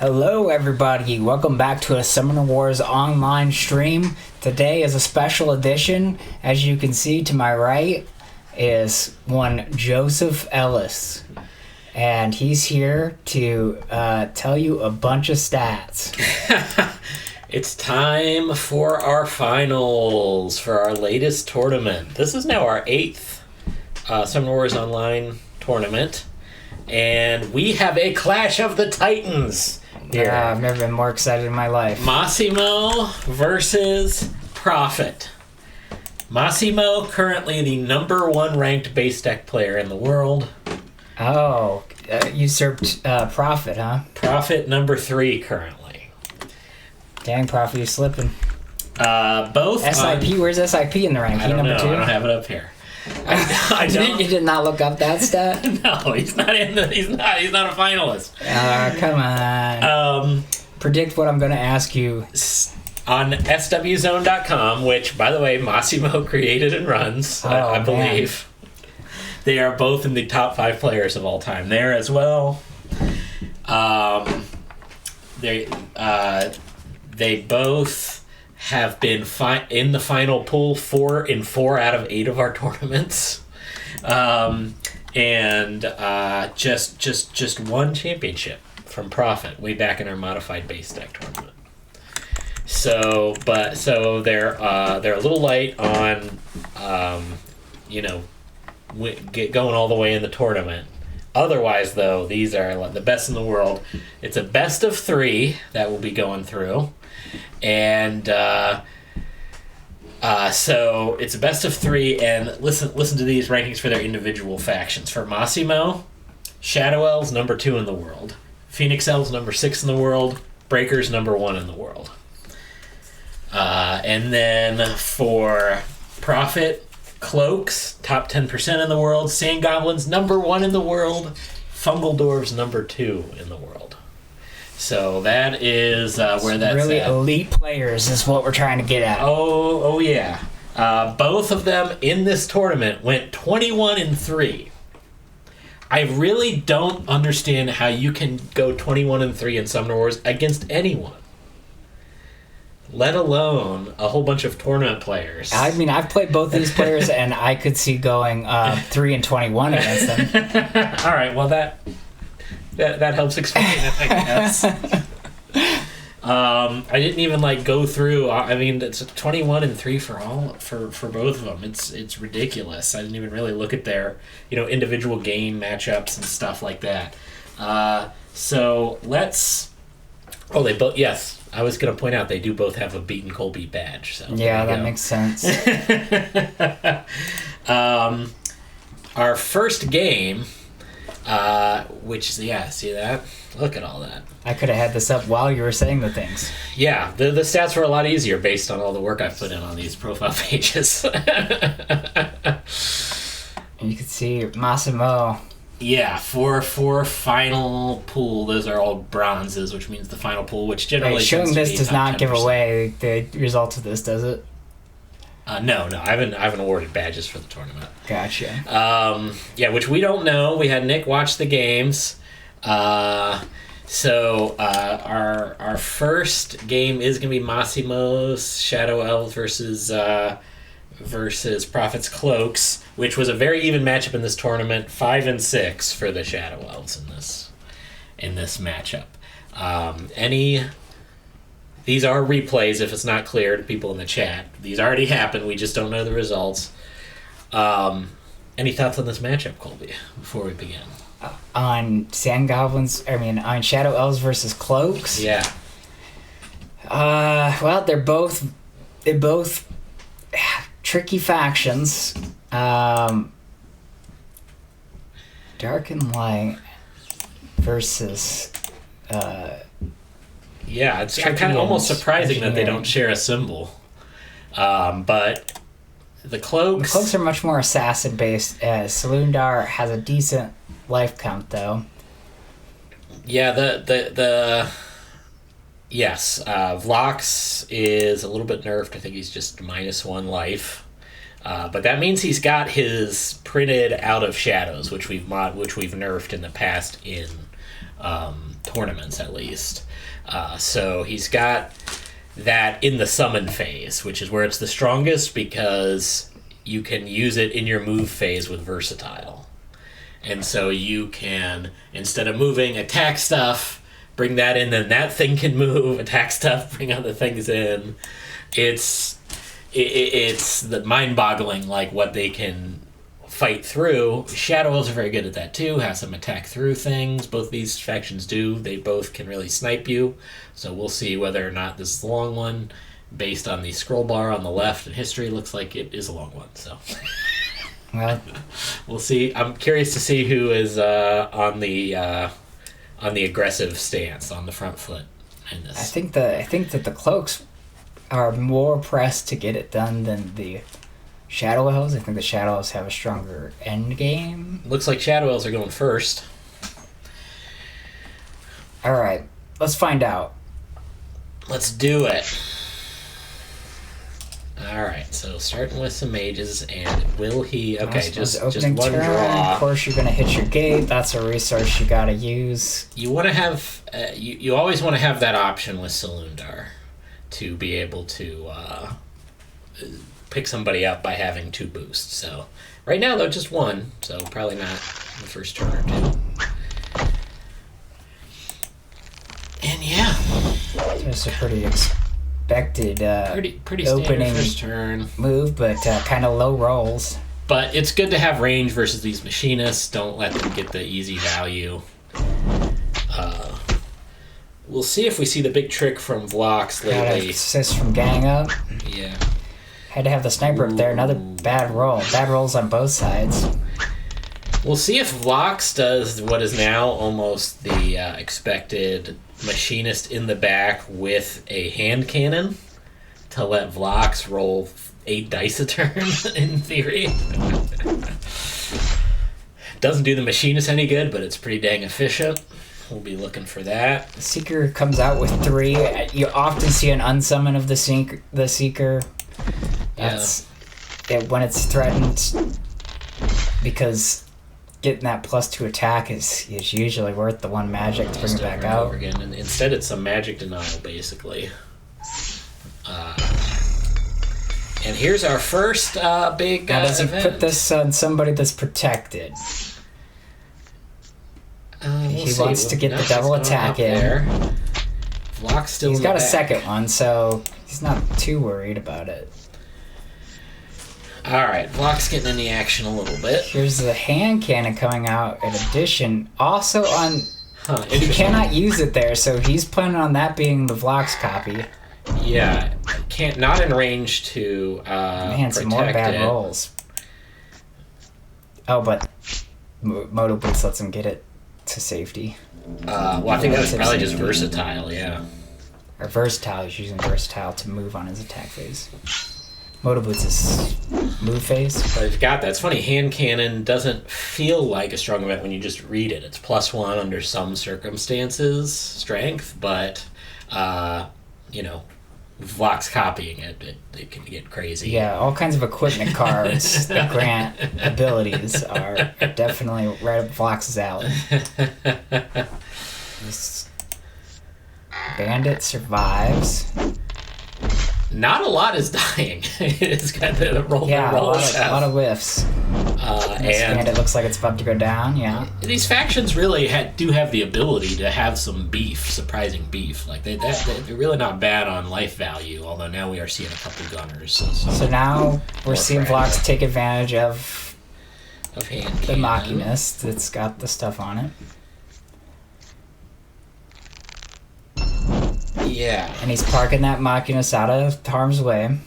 Hello everybody, welcome back to a Summoner Wars online stream. Today is a special edition. As you can see to my right is one Joseph Ellis. And he's here to tell you a bunch of stats. It's time for our finals for our latest tournament. This is now our 8th Summoner Wars online tournament. And we have a Clash of the Titans here. I've never been more excited in my life. Massimo versus Prophet. Massimo, currently the number 1 ranked base deck player in the world. Oh, usurped Prophet, huh? Prophet number 3 currently. Dang, Prophet, you're slipping. Both SIP, where's SIP in the ranking? I don't number know. 2? I don't have it up here. I don't. You did not look up that stat? No, he's not in the. He's not a finalist. Come on. Predict what I'm going to ask you. On swzone.com, which, by the way, Massimo created and runs, I believe. They are both in the top 5 players of all time there as well. They both have been in the final pool 4 in 4 out of 8 of our tournaments, and just one championship from Prophet way back in our modified base deck tournament. So they're a little light on going all the way in the tournament. Otherwise, though, these are the best in the world. It's a best of 3 that we'll be going through. And so it's a best of 3, and listen to these rankings for their individual factions. For Massimo, Shadow Elves number 2 in the world, Phoenix Elves number 6 in the world, Breakers number 1 in the world. And then for Prophet, Cloaks top 10% in the world, Sand Goblins number 1 in the world, Fungal Dwarves number 2 in the world. So that is where that's really at. Elite players is what we're trying to get at. Oh yeah. Both of them in this tournament went 21-3. I really don't understand how you can go 21-3 in Summoner Wars against anyone, let alone a whole bunch of tournament players. I mean, I've played both these players, and I could see going 3-21 against them. All right, well that helps explain it, I guess. I didn't even go through. I mean, it's 21-3 for both of them. It's ridiculous. I didn't even really look at their individual game matchups and stuff like that. So let's. Oh, they both. Yes, I was going to point out they do both have a Beaten Colby badge. So yeah, that makes sense. Our first game. Which is, see that? Look at all that. I could have had this up while you were saying the things. Yeah, the stats were a lot easier based on all the work I've put in on these profile pages. You can see Massimo. Yeah, for final pool, those are all bronzes, which means the final pool, which generally showing this does not 10%. give away the results of this, does it? No, I haven't awarded badges for the tournament. Gotcha. Yeah, which we don't know. We had Nick watch the games. So our first game is gonna be Massimo's Shadow Elves versus Prophet's Cloaks, which was a very even matchup in this tournament. 5-6 for the Shadow Elves in this matchup. These are replays if it's not clear to people in the chat. These already happened. We just don't know the results. Any thoughts on this matchup, Colby, before we begin? On on Shadow Elves versus Cloaks? Yeah. Well, they're both tricky factions. Dark and Light versus yeah, it's kind of almost surprising that they don't share a symbol. But the Cloaks... The Cloaks are much more assassin-based, as Salundar has a decent life count, though. Yeah, Yes, Vlox is a little bit nerfed. I think he's just -1 life. But that means he's got his printed out of shadows, which we've nerfed in the past in tournaments at least. So he's got that in the summon phase, which is where it's the strongest because you can use it in your move phase with versatile. And so you can, instead of moving attack stuff, bring that in, then that thing can move, attack stuff, bring other things in. It's the mind-boggling, like, what they can fight through. Shadow Elves are very good at that too, have some attack through things. Both these factions do. They both can really snipe you. So we'll see whether or not this is the long one. Based on the scroll bar on the left in history, looks like it is a long one. So Well, we'll see. I'm curious to see who is on the aggressive stance, on the front foot in this. I think that the cloaks are more pressed to get it done than the Shadow Elves. I think the Shadow Elves have a stronger end game. Looks like Shadow Elves are going first. All right, let's find out. Let's do it. Alright, so starting with some mages, and will he... Okay, just one draw. Of course, you're going to hit your gate. That's a resource you got to use. You want to have... you always want to have that option with Selundar to be able to pick somebody up by having 2 boosts. So right now, though, just 1, so probably not the first turn or 2. And yeah. It's a pretty expected pretty opening first turn move, but kind of low rolls. But it's good to have range versus these machinists. Don't let them get the easy value. We'll see if we see the big trick from Vlox lately. Got assist from gang up. Yeah. Had to have the sniper up there. Another bad roll. Bad rolls on both sides. We'll see if Vlox does what is now almost the expected machinist in the back with a hand cannon to let Vlox roll 8 dice a turn, in theory. Doesn't do the machinist any good, but it's pretty dang efficient. We'll be looking for that. The Seeker comes out with 3. You often see an unsummon of the Seeker. That's when it's threatened, because getting that +2 attack is usually worth the 1 magic to bring it back out. Over again. And instead, it's some magic denial, basically. And here's our first big Now, does he event. put this on somebody that's protected? He wants to get the double attack in. Vlox still. He's got a second one, so he's not too worried about it. Alright, Vlox getting in the action a little bit. Here's the hand cannon coming out in addition. Also on... he cannot use it there, so he's planning on that being the Vlox copy. Yeah, not in range to Man, some more bad rolls. Oh, but Moto Blitz lets him get it to safety. Well, I think that's probably just versatile, yeah. Or versatile, he's using versatile to move on his attack phase. Moto Blitz is move phase. But you've got that. It's funny, hand cannon doesn't feel like a strong event when you just read it. It's +1 under some circumstances, strength, but, Vlox copying it can get crazy. Yeah, all kinds of equipment cards that grant abilities are definitely right up Vlox's alley. This bandit survives. Not a lot is dying. It's got the roll. Yeah, a lot of whiffs. And it looks like it's about to go down. Yeah. These factions really do have the ability to have some beef, surprising beef. Like they're really not bad on life value. Although now we are seeing a couple gunners. So now we're seeing Vlox take advantage of hand the Machinist that's got the stuff on it. Yeah. And he's parking that Machinist out of harm's way.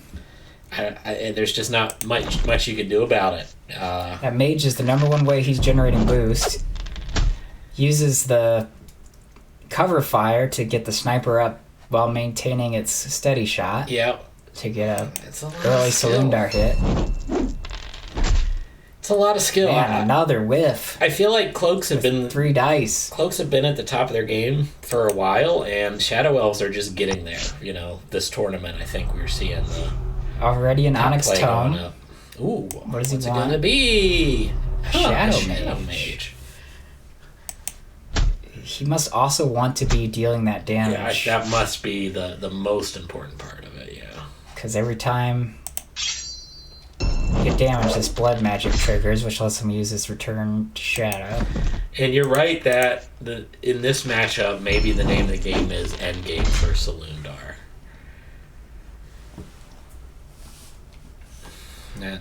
There's just not much you can do about it. That mage is the #1 way he's generating boost. Uses the cover fire to get the sniper up while maintaining its steady shot. Yep. To get a early Selundar hit. It's a lot of skill. Man, another whiff. I feel like Cloaks have been 3 dice. Cloaks have been at the top of their game for a while, and Shadow Elves are just getting there. This tournament, I think we're seeing the already an Onyx Tome. Ooh, what does he what's want? it gonna be? A shadow Shadow mage. He must also want to be dealing that damage. Yeah, that must be the most important part of it, yeah. Because every time you get damage, this blood magic triggers, which lets him use his return to shadow. And you're right that in this matchup, maybe the name of the game is Endgame for Saloondar.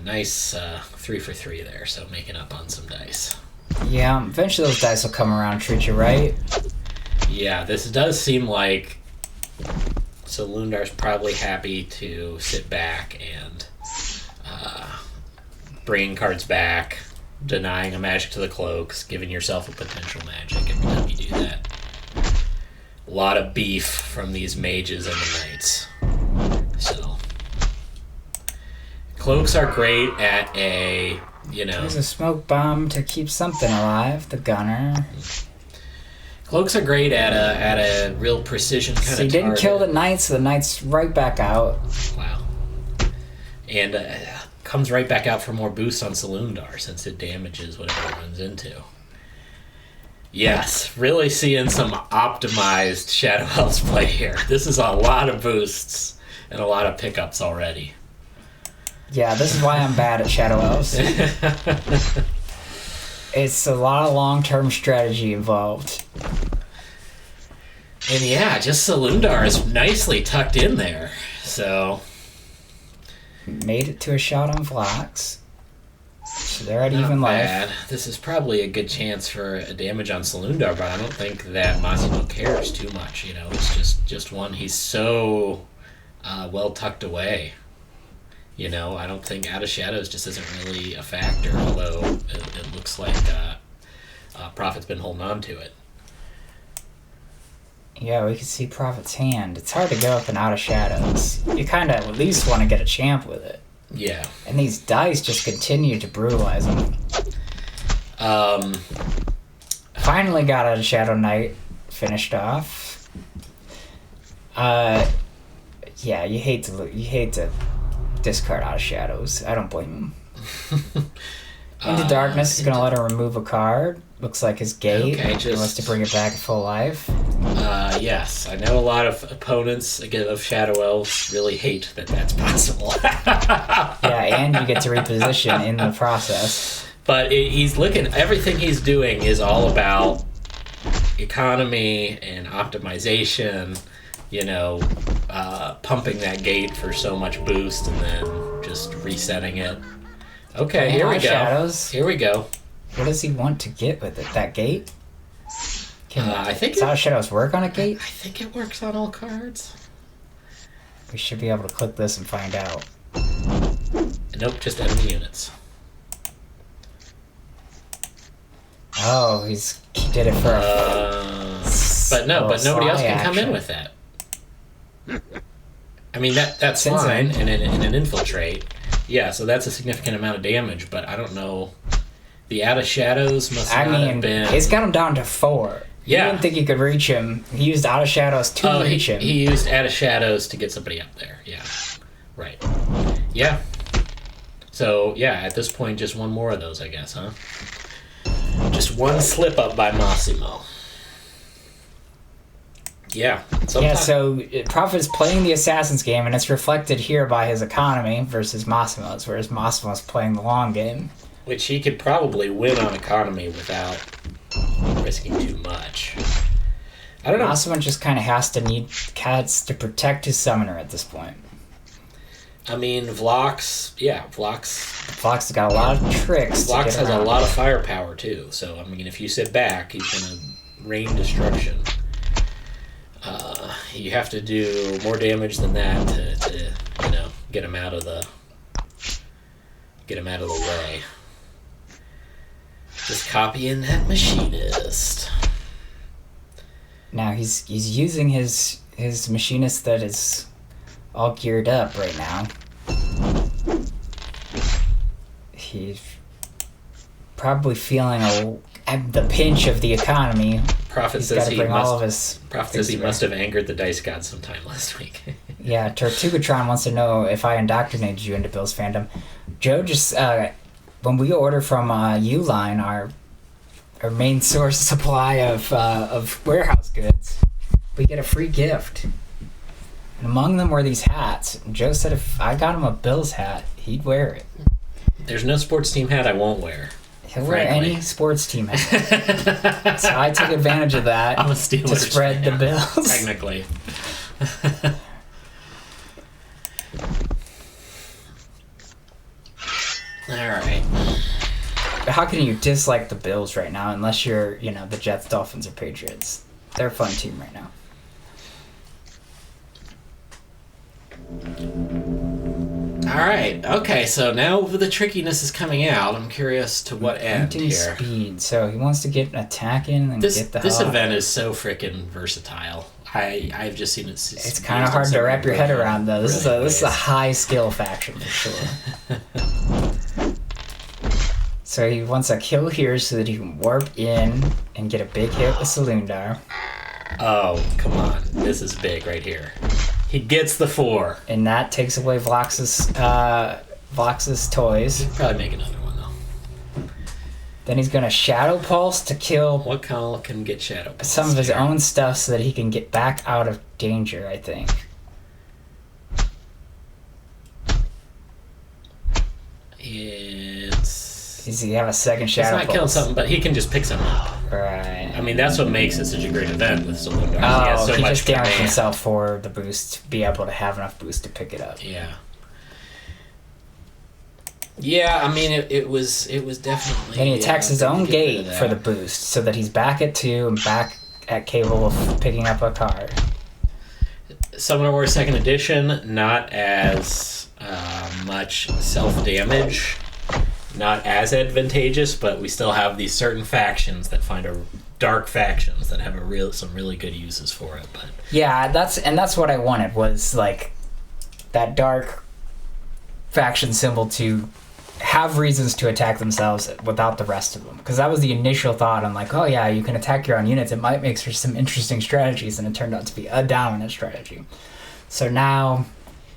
Nice 3 for 3 there, so making up on some dice. Yeah, eventually those dice will come around and treat you right. Yeah, this does seem like Saloondar's probably happy to sit back and bringing cards back, denying a magic to the cloaks, giving yourself a potential magic every time you do that. A lot of beef from these mages and the knights. So, cloaks are great at a, There's a smoke bomb to keep something alive, the gunner. Cloaks are great at a real precision kind of He didn't target. kill the knights, so the knight's right back out. Wow. And comes right back out for more boost on Saloondar since it damages whatever it runs into. Yes, really seeing some optimized Shadow Elves play here. This is a lot of boosts and a lot of pickups already. Yeah, this is why I'm bad at Shadow Elves. It's a lot of long-term strategy involved. And yeah, just Saloondar is nicely tucked in there. So Made it to a shot on Vlox. So they're at even bad. life. This is probably a good chance for a damage on Saloondar, but I don't think that Massimo cares too much. It's just one. He's so well tucked away. I don't think Out of Shadows just isn't really a factor, although it looks like Prophet's been holding on to it. Yeah, we can see Prophet's hand. It's hard to go up and Out of Shadows. You kind of at least want to get a champ with it. Yeah. And these dice just continue to brutalize him. Finally got Out of Shadow Knight finished off. Yeah, you hate to discard Out of Shadows. I don't blame him. Into Darkness is going to let him remove a card. Looks like his gate. Okay, He wants to bring it back to full life. Yes, I know a lot of opponents of Shadow Elves really hate that that's possible. Yeah, and you get to reposition in the process. But he's looking, everything he's doing is all about economy and optimization, pumping that gate for so much boost and then just resetting it. Okay, here we go. Shadows. Here we go. What does he want to get with it? That gate? I think does Out of Shadows work on a gate? I think it works on all cards. We should be able to click this and find out. Nope, just enemy units. Oh, he did it for But nobody else can come in action. with that. I mean, that's Since fine then- in an infiltrate. Yeah, so that's a significant amount of damage, but I don't know. The Out of Shadows must not have been... It's got him down to 4. Yeah. You didn't think he could reach him. He used Out of Shadows to reach him. He used Out of Shadows to get somebody up there. Yeah. Right. Yeah. So, yeah, at this point, just one more of those, I guess, huh? Just one slip up by Massimo. Yeah. Yeah, so Prophet is playing the Assassin's game, and it's reflected here by his economy versus Massimo's, whereas Massimo's playing the long game. Which he could probably win on economy without risking too much. I don't know. Massimo just kind of has to need cats to protect his summoner at this point. I mean, Vlox Fox has got a lot of tricks. Vlox has a lot of firepower, too. So, I mean, if you sit back, he's going to rain destruction. You have to do more damage than that to get him out of the way. Just copying that machinist. Now he's using his machinist that is all geared up right now. He's probably feeling the pinch of the economy. Prophet He's says got to bring all of his. he must have angered the dice god sometime last week. Yeah, Tortugatron wants to know if I indoctrinated you into Bill's fandom. Joe just when we order from Uline, our main source supply of warehouse goods, we get a free gift. And among them were these hats. And Joe said if I got him a Bills hat, he'd wear it. There's no sports team hat I won't wear. He'll wear any sports team hat. So I took advantage of that I'm a Steelers to spread fan, the Bills. Technically. Alright. How can you dislike the Bills right now unless you're, the Jets, Dolphins, or Patriots? They're a fun team right now. Alright, okay, so now the trickiness is coming out. I'm curious to what end Painting here. speed. So he wants to get an attack in and get the This hell event out. is so freaking versatile. I've just seen it. It's kind of hard to wrap your head around, though. This is a high skill faction for sure. So he wants a kill here so that he can warp in and get a big hit with Saloondar. Oh, come on. This is big right here. He gets the 4. And that takes away Vox's toys. He'll probably make another one, though. Then he's going to Shadow Pulse to kill What call can get Shadow Pulse some of his here? own stuff so that he can get back out of danger, I think. Does he have a second Shadow He's not Pulse? killing something, but he can just pick something up. Right. I mean, that's what makes it such a great event with Saloondar. He has Oh, so he much just damaged command. himself for the boost to be able to have enough boost to pick it up. Yeah. Yeah, I mean, it was definitely... Then he attacks his own get rid of gate that. for the boost so that he's back at 2 and back at capable of picking up a card. Summoner Wars 2nd Edition, not as much self-damage, not as advantageous, but we still have these certain factions that dark factions that have some really good uses for it. But Yeah, that's what I wanted, was like that dark faction symbol to have reasons to attack themselves without the rest of them. Because that was the initial thought. I'm like, oh yeah, you can attack your own units. It might make for some interesting strategies, and it turned out to be a dominant strategy. So now,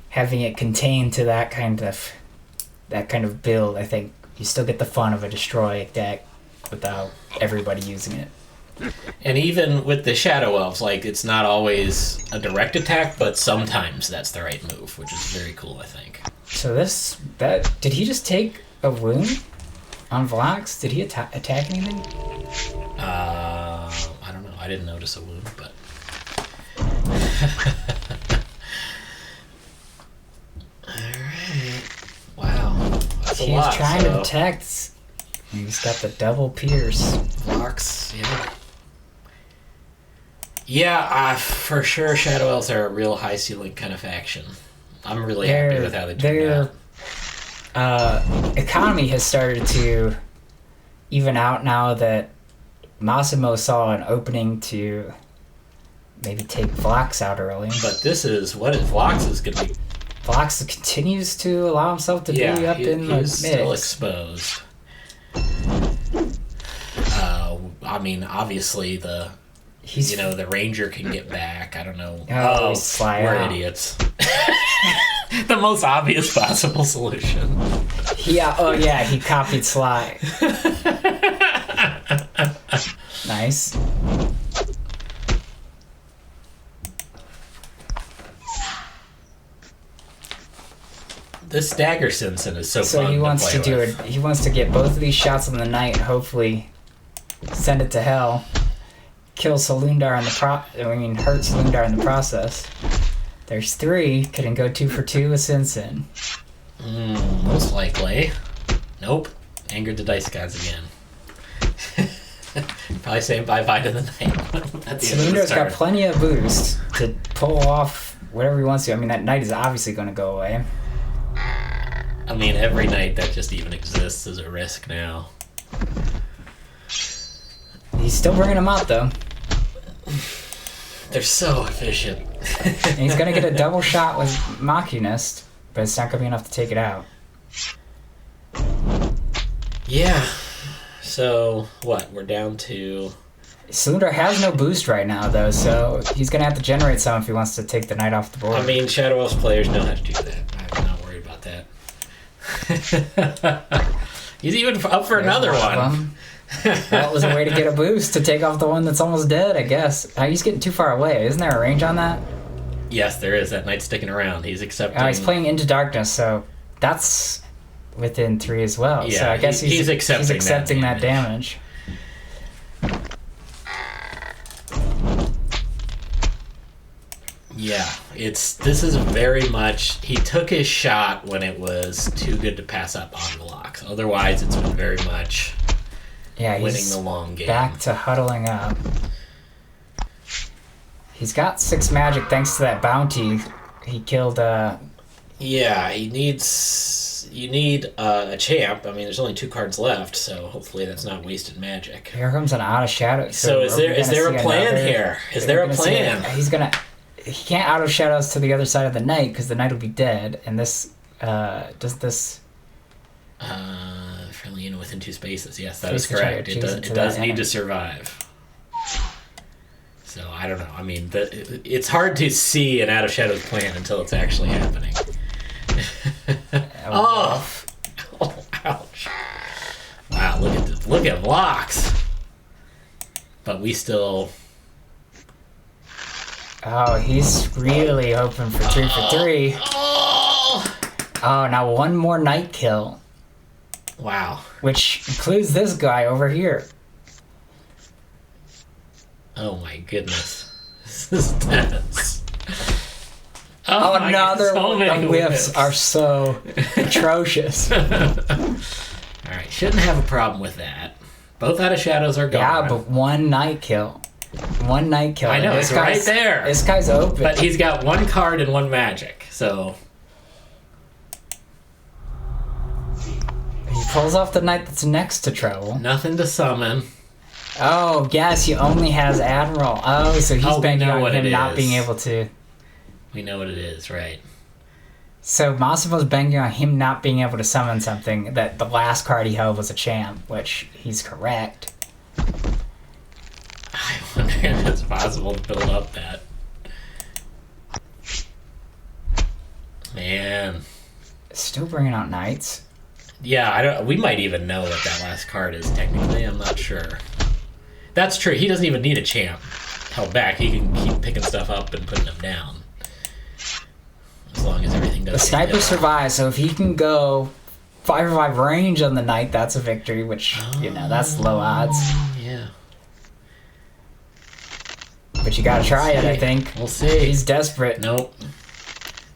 having it contained to that kind of build, I think you still get the fun of a destroy deck without everybody using it. and even with the Shadow Elves, like, it's not always a direct attack, but sometimes that's the right move, which is very cool, I think. So did he just take a wound on Vlax? Did he attack anything? I don't know. I didn't notice a wound, but... Alright. Wow. That's a lot. He's trying to detect. He's got the double pierce. Blocks, yeah. Yeah, for sure Shadow Elves are a real high ceiling kind of faction. I'm really happy with how they turned out. Economy has started to even out now that Massimo saw an opening to maybe take Vlax out early. But this is what Vox is going to be. Vlax continues to allow himself to be up in the mix. Still exposed. I mean, obviously the Ranger can get back. I don't know. We're idiots. The most obvious possible solution. Yeah, he copied Sly. Nice. This Dagger Simpson is so fun. So he wants play to do with. it. He wants to get both of these shots on the knight and hopefully send it to hell. Kill Saloondar hurt Saloondar in the process. There's 3. Couldn't go 2 for 2 with Sinsin. Most likely. Nope. Angered the dice gods again. Probably saying bye-bye to the knight. Salundar's got plenty of boost to pull off whatever he wants to. I mean, that knight is obviously going to go away. I mean, every knight that just even exists is a risk now. He's still bringing them out, though. They're so efficient. And he's going to get a double shot with Machinist, but it's not going to be enough to take it out. Yeah. So, what? We're down to... Salundar has no boost right now, though, so he's going to have to generate some if he wants to take the knight off the board. I mean, Shadow Elves players know how to do that. I'm not worried about that. He's even up for another one. That was a way to get a boost to take off the one that's almost dead, I guess. He's getting too far away. Isn't there a range on that? Yes, there is. That knight's sticking around. He's accepting. He's playing Into Darkness, so that's within 3 as well. Yeah, so I guess he's accepting that damage. Yeah, this is very much, he took his shot when it was too good to pass up on blocks. Otherwise, it's been very much winning the long game. Back to huddling up. He's got 6 magic thanks to that bounty. He killed Yeah, you need a champ. I mean, there's only 2 cards left, so hopefully that's not wasted magic. Here comes an Out of Shadow. So is there a plan here? Is there a plan? He can't Out of Shadows to the other side of the knight because the knight will be dead. And this does this. Friendly unit within 2 spaces. Yes, that is correct. It does need to survive. So I don't know. I mean, it's hard to see an Out of Shadows plan until it's actually happening. Oh, ouch! Wow, look at blocks. But we still. Oh, he's really hoping for 3 for 3. Oh, now 1 more night kill. Wow. Which includes this guy over here. Oh my goodness. This is tense. Oh, another one. The whiffs are so atrocious. Alright, shouldn't have a problem with that. Both Out of Shadows are gone. Yeah, but 1 night kill. 1 night kill. I know, it's right there. This guy's open. But he's got 1 card and 1 magic, so... He pulls off the knight that's next to trouble. Nothing to summon. Oh, yes, he only has Admiral. Oh, so he's banking on him not being able to... We know what it is, right. So Massimo's banking on him not being able to summon something that the last card he held was a champ, which he's correct. I wonder if it's possible to build up that. Man. Still bringing out knights. Yeah, we might even know what that last card is technically. I'm not sure. That's true. He doesn't even need a champ held back. He can keep picking stuff up and putting them down. As long as everything does. The sniper survives, so if he can go 5 for 5 range on the knight, that's a victory, which, that's low odds. Yeah. But you gotta try it, I think. We'll see. He's desperate. Nope.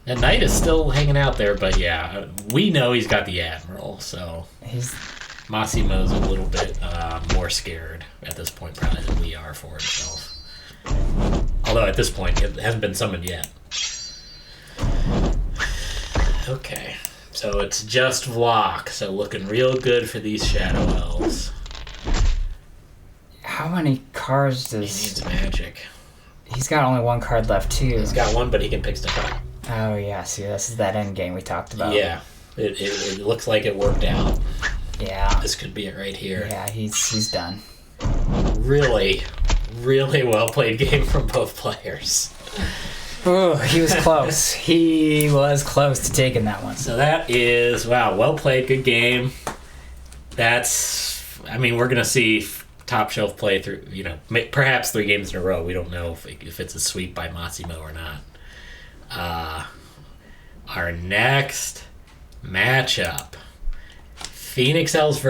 That knight is still hanging out there, but yeah, we know he's got the Admiral, so... Massimo's a little bit more scared at this point, probably, than we are for himself. Although at this point, it hasn't been summoned yet. Okay, so it's just Vlok, so looking real good for these Shadow Elves. How many cards does... He needs magic. He's got only 1 card left, too. He's got 1, but he can pick stuff up. Oh, yeah, see, this is that end game we talked about. Yeah, it looks like it worked out. Yeah. This could be it right here. Yeah, he's done. Really, really well played game from both players. Ooh, he was close. He was close to taking that one. So that is, wow, well played, good game. That's, I mean, we're going to see top shelf play through, perhaps 3 games in a row. We don't know if it's a sweep by Massimo or not. Our next matchup, Phoenix Elves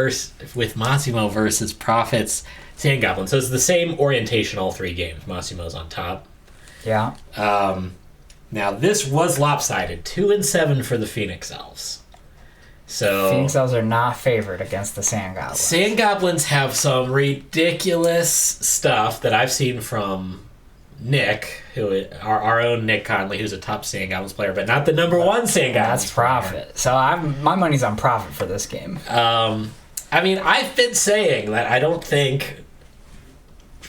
with Massimo versus Prophets Sand Goblins. So it's the same orientation all 3 games. Massimo's on top. Yeah. Now this was lopsided, 2-7 for the Phoenix Elves. So Phoenix Elves are not favored against the Sand Goblins. Sand Goblins have some ridiculous stuff that I've seen from Nick, our own Nick Conley, who's a top Sand Goblins player, but not the number 1 Sand Goblins That's Prophet. So my money's on Prophet for this game. I mean, I've been saying that I don't think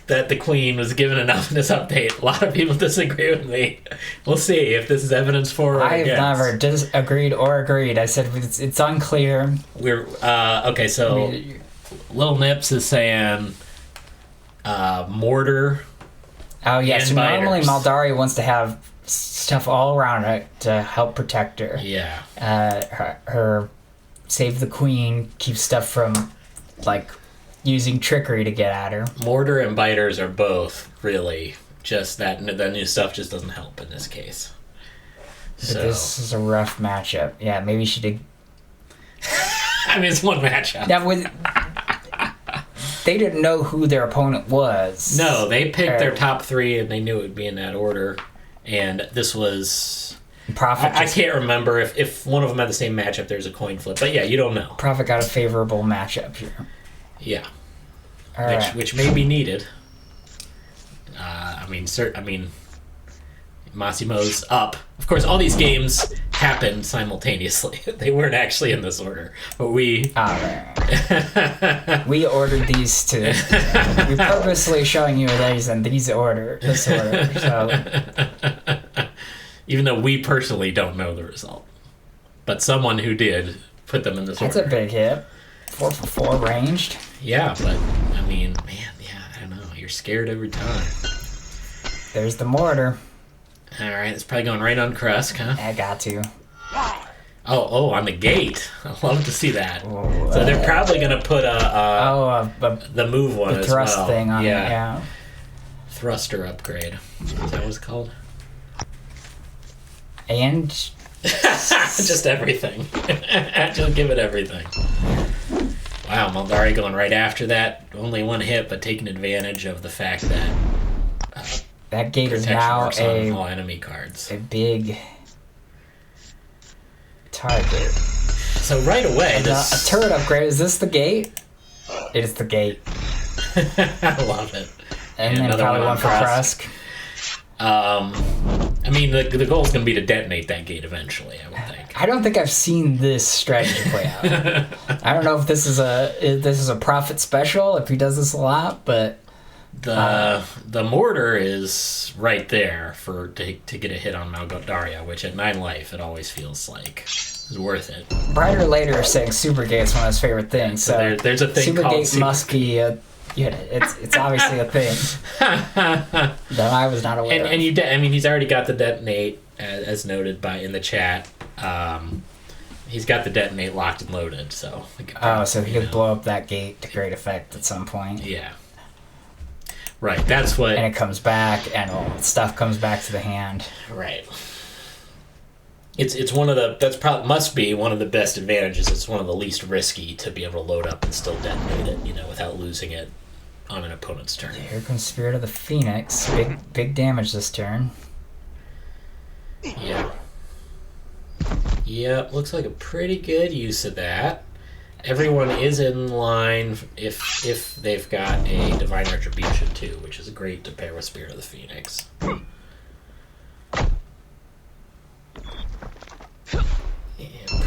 that the Queen was given enough in this update. A lot of people disagree with me. We'll see if this is evidence for or against. I've never disagreed or agreed. I said it's unclear. We're okay. So Lil Nips is saying mortar. Oh yeah. So normally biters. Maldari wants to have stuff all around it to help protect her. Yeah. Her save the queen, keep stuff from, like, using trickery to get at her. Mortar and biters are both really just that new stuff just doesn't help in this case. But this is a rough matchup. Yeah, maybe she did. I mean, it's one matchup. That was. They didn't know who their opponent was. No, they picked their top 3 and they knew it would be in that order. And this was. I can't remember if one of them had the same matchup. There's a coin flip, but yeah, you don't know. Prophet got a favorable matchup here. Yeah, which may be needed. I mean, Massimo's up. Of course, all these games happened simultaneously. They weren't actually in this order, but we we ordered these to. We're purposely showing you this order. So. Even though we personally don't know the result, but someone who did put them in this order. That's a big hit. 4 for 4 ranged. Yeah, but I mean, man, yeah, I don't know. You're scared every time. There's the mortar. All right, it's probably going right on Krusk, huh? I got to. Oh, on the gate. I'd love to see that. So they're probably going to put the move one as well. The thrust thing on it, yeah. Thruster upgrade. Is that what it's called? And... just everything. Just give it everything. Wow, Maldari going right after that. Only one hit, but taking advantage of the fact that... that gate is now all enemy cards. A big target. So right away, a turret upgrade. Is this the gate? It is the gate. I love it. And then probably one for Krusk. I mean, the goal is going to be to detonate that gate eventually, I would think. I don't think I've seen this strategy play out. I don't know if this is a Prophet special, if he does this a lot, but... The mortar is right there to get a hit on Malgodaria, which at 9 life it always feels like is worth it. Brighter Later is saying Supergate's one of his favorite things. So there's a thing called Supergate must be it's obviously a thing that I was not aware of. And he's already got the detonate as noted in the chat. He's got the detonate locked and loaded, so so he could blow up that gate to great effect at some point. Yeah. Right, that's what... And it comes back, and stuff comes back to the hand. Right. It's one of the... That's probably must be one of the best advantages. It's one of the least risky to be able to load up and still detonate it, without losing it on an opponent's turn. Here comes Spirit of the Phoenix. Big damage this turn. Yeah. Yep, looks like a pretty good use of that. Everyone is in line if they've got a Divine Retribution too, which is great to pair with Spirit of the Phoenix.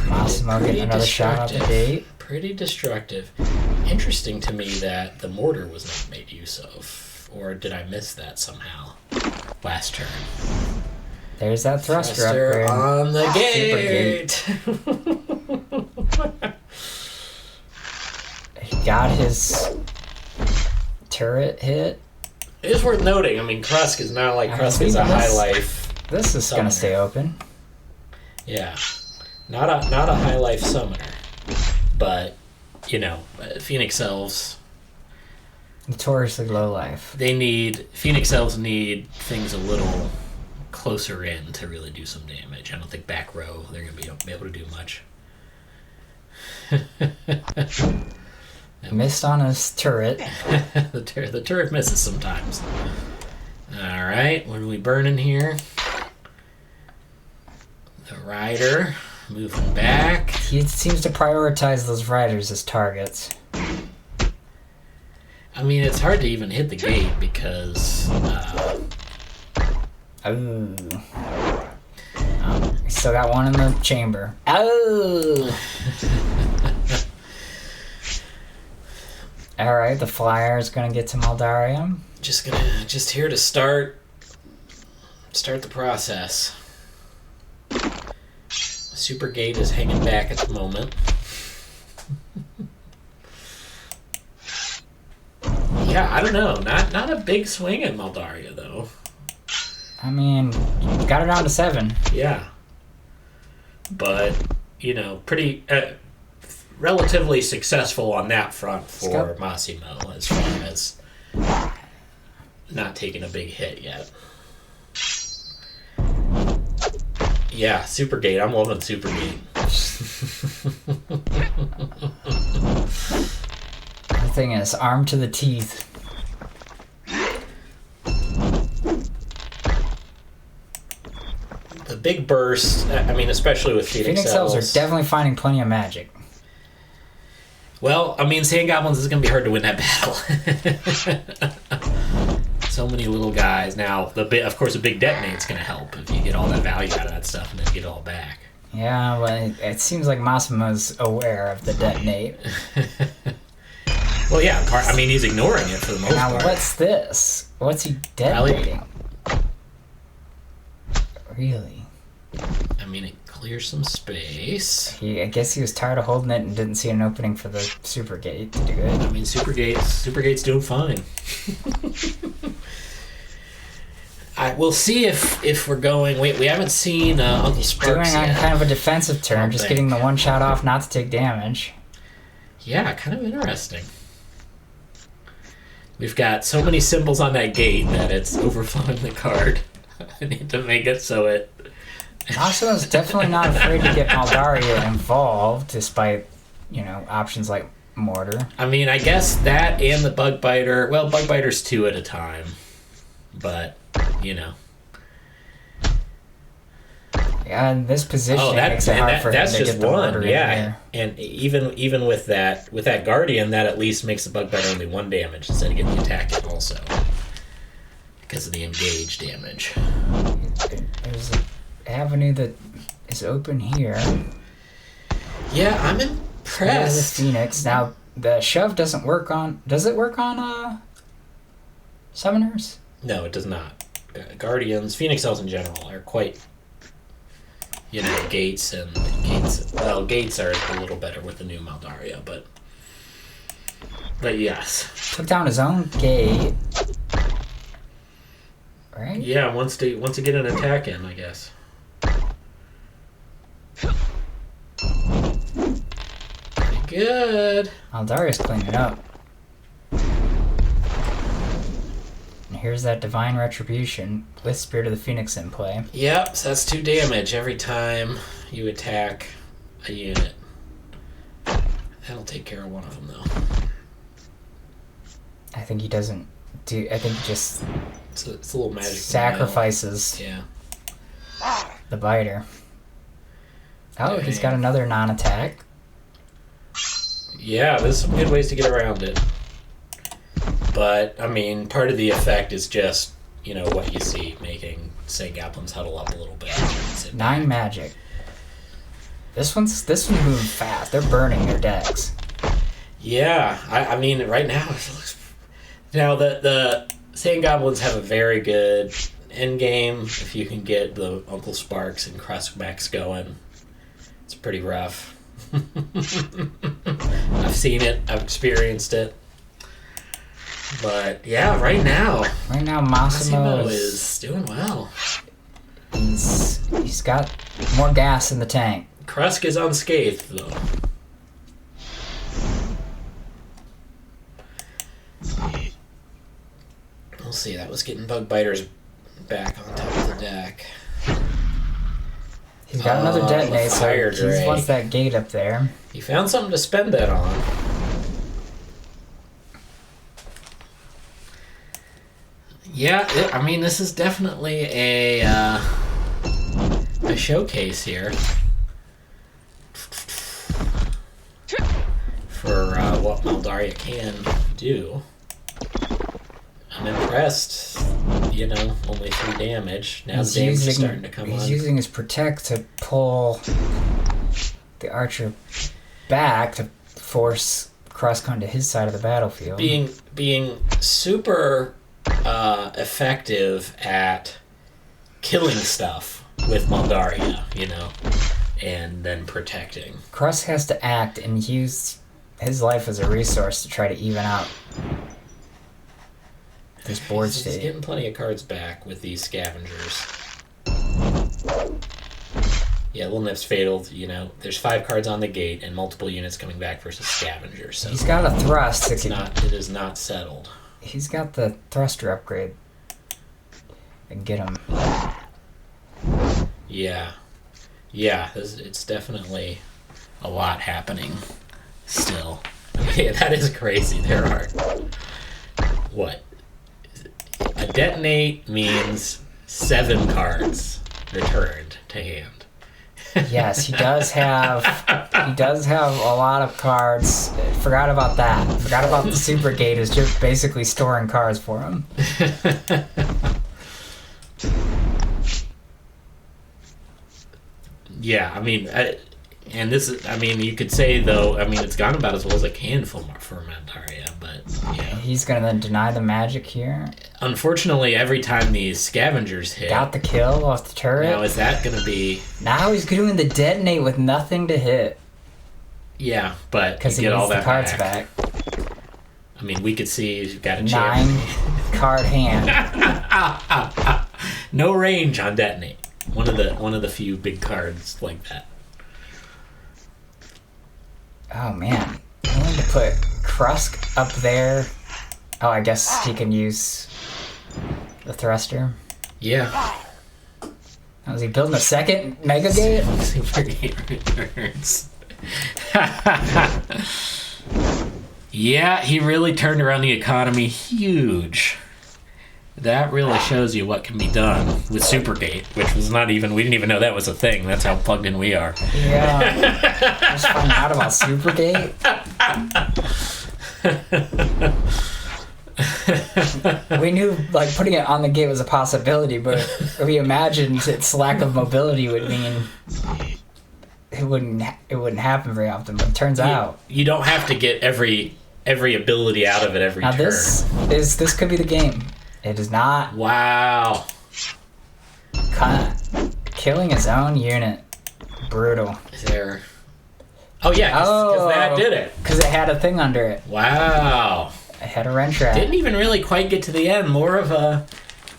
Massimo getting another shot at the gate. Pretty destructive. Interesting to me that the mortar was not made use of. Or did I miss that somehow last turn? There's that thruster upgrade. On the gate! He got his turret hit. It is worth noting, Krusk is not like Krusk is a high life. This is going to stay open. Yeah. Not a high life summoner. But, Phoenix Elves. Notoriously low life. Phoenix Elves need things a little closer in to really do some damage. I don't think back row they're going to be able to do much. Missed on his turret. the turret misses sometimes. Alright, what are we burning here? The rider moving back. He seems to prioritize those riders as targets. It's hard to even hit the gate because still got one in the chamber. Alright, the flyer is gonna get to Maldaria. Just here to start the process. Supergate is hanging back at the moment. Yeah, I don't know. Not a big swing at Maldaria though. Got it down to 7. Yeah. But, pretty relatively successful on that front for Scout. Massimo as far as not taking a big hit yet. Yeah, Supergate. I'm loving Supergate. The thing is, armed to the teeth. The big burst, I mean, especially with Phoenix Elves Elves. are definitely finding plenty of magic. Well, I mean, Sand Goblins is going to be hard to win that battle. So many little guys. Now, of course, a big detonate's going to help if you get all that value out of that stuff and then get it all back. Yeah, well, it seems like Massimo's aware of the detonate. Well, yeah, I mean, he's ignoring it for the most Now, part. what's this? What's he detonating? Really? I mean, it clears some space. I guess he was tired of holding it and didn't see an opening for the super gate to do it. I mean, Supergate's doing fine. We'll see if we're going. We haven't seen Uncle Sparks Doing yet. kind of a defensive turn, just think. getting the one shot off not to take damage. Yeah, kind of interesting. We've got so many symbols on that gate that it's overflowing the card. I need to make it so it... Massimo's definitely not afraid to get Maldaria involved, despite, options like Mortar. I mean, I guess that and the Bug Biter... Well, Bug Biter's 2 at a time. But, Yeah, in this position makes it hard for him that's to just get the one, Mortar in yeah. there. And even with that Guardian, that at least makes the Bug Biter only 1 damage instead of getting the attack hit also. Because of the engage damage. There's an avenue that is open here. Yeah, I'm There's impressed. the Phoenix. Now, the shove doesn't work on... Does it work on, summoners? No, it does not. Guardians, Phoenix Elves in general, are quite... Gates. Well, Gates are a little better with the new Maldaria, but yes. Took down his own gate. Right? Yeah, once to get an attack in, I guess. Pretty good. Aldaria's cleaning up. And here's that Divine Retribution with Spirit of the Phoenix in play. Yep, so that's 2 damage every time you attack a unit. That'll take care of one of them, though. I think he doesn't do... I think he just It's a little magic. sacrifices Yeah. the biter. Oh, Dang. he's got another non-attack. Yeah, there's some good ways to get around it. But, I mean, part of the effect is just, what you see, making, say, goblins huddle up a little bit. And sit 9 back. magic. This one's moving fast. They're burning their decks. Yeah, I mean, right now, it looks... Now, the Sand Goblins have a very good end game. If you can get the Uncle Sparks and Crossbacks going, it's pretty rough. I've seen it. I've experienced it. But, yeah, right now, Right now, Massimo is doing well. He's got more gas in the tank. Krusk is unscathed, though. We'll see. That was getting Bug Biters back on top of the deck. He's got another detonate, so Fire he Drake. wants that gate up there. He found something to spend that on. Yeah, I mean, this is definitely a showcase here for what Maldaria can do. I'm impressed. Only 3 damage. Now the damage is starting to come on. He's using his protect to pull the archer back to force Crosscon to his side of the battlefield. Being super effective at killing stuff with Maldaria, and then protecting. Cross has to act and use his life as a resource to try to even out this board He's state. getting plenty of cards back with these scavengers. Yeah, Little Nip's fatal. There's 5 cards on the gate and multiple units coming back versus Scavenger. So he's got a thrust. It is not settled. He's got the thruster upgrade. And get him. Yeah, it's definitely a lot happening still. Yeah, that is crazy. There are what? A detonate means 7 cards returned to hand. Yes, he does have a lot of cards. Forgot about that. Forgot about the super gate is just basically storing cards for him. Yeah, I mean, you could say though, it's gone about as well as it can for Mandaria, but yeah. He's gonna then deny the magic here. Unfortunately, every time these scavengers hit, got the kill off the turret. Now is that gonna be? Now he's doing the detonate with nothing to hit. Yeah, but because he get needs all the that cards back. We could see he's got a 9-card hand. No range on detonate. One of the few big cards like that. Oh man, I need to put Krusk up there. Oh, I guess he can use the thruster. Yeah. Was he building a second Mega Gate? Let's see where he returns. Yeah, he really turned around the economy huge. That really shows you what can be done with Supergate, which was not even, we didn't even know that was a thing. That's how plugged in we are. Yeah. Just finding out about Supergate. We knew like putting it on the gate was a possibility, but we imagined its lack of mobility would mean it wouldn't happen very often. But it turns out you don't have to get every ability out of it every now turn. This could be the game. It is not. Wow. Killing his own unit. Brutal. Is there? Oh yeah, because that did it. Because it had a thing under it. Wow. It had a wrench rat. Didn't even really quite get to the end. More of a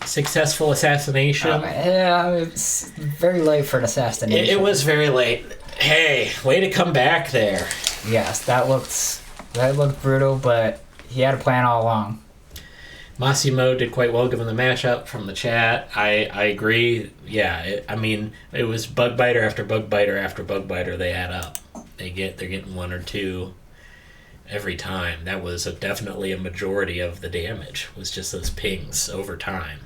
successful assassination. Yeah, it's very late for an assassination. It was very late. Hey, way to come back there. Yes, that looked brutal, but he had a plan all along. Massimo did quite well given the matchup from the chat. I agree. Yeah, it was bug biter after bug biter after bug biter. They add up. They're getting 1 or 2 every time. That was definitely a majority of the damage. Was just those pings over time.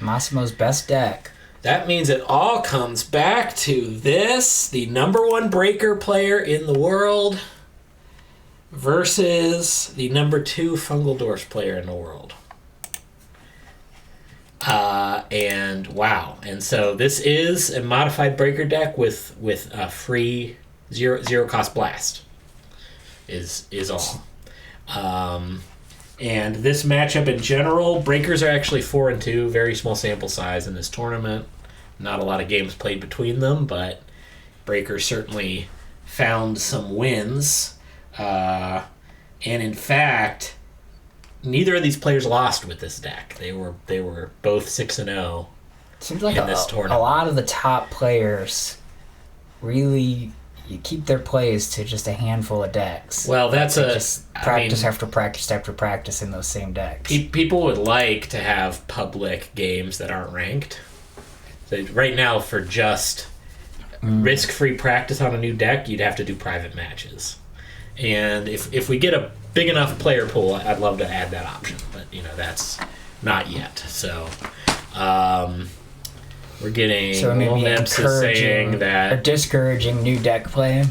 Massimo's best deck. That means it all comes back to this: the #1 breaker player in the world versus the #2 fungal dwarfs player in the world. And wow. And so this is a modified breaker deck with a free zero cost blast is all. And this matchup in general, breakers are actually 4-2, very small sample size in this tournament. Not a lot of games played between them, but breakers certainly found some wins. And in fact, neither of these players lost with this deck. They were both 6-0. Seems like in this tournament. A lot of the top players really keep their plays to just a handful of decks. Well, that's just practice after practice after practice in those same decks. People would like to have public games that aren't ranked. So right now, for just risk-free practice on a new deck, you'd have to do private matches. And if we get a big enough player pool, I'd love to add that option. But, that's not yet. So, we're getting maybe Little Nips is saying that... or discouraging new deck play.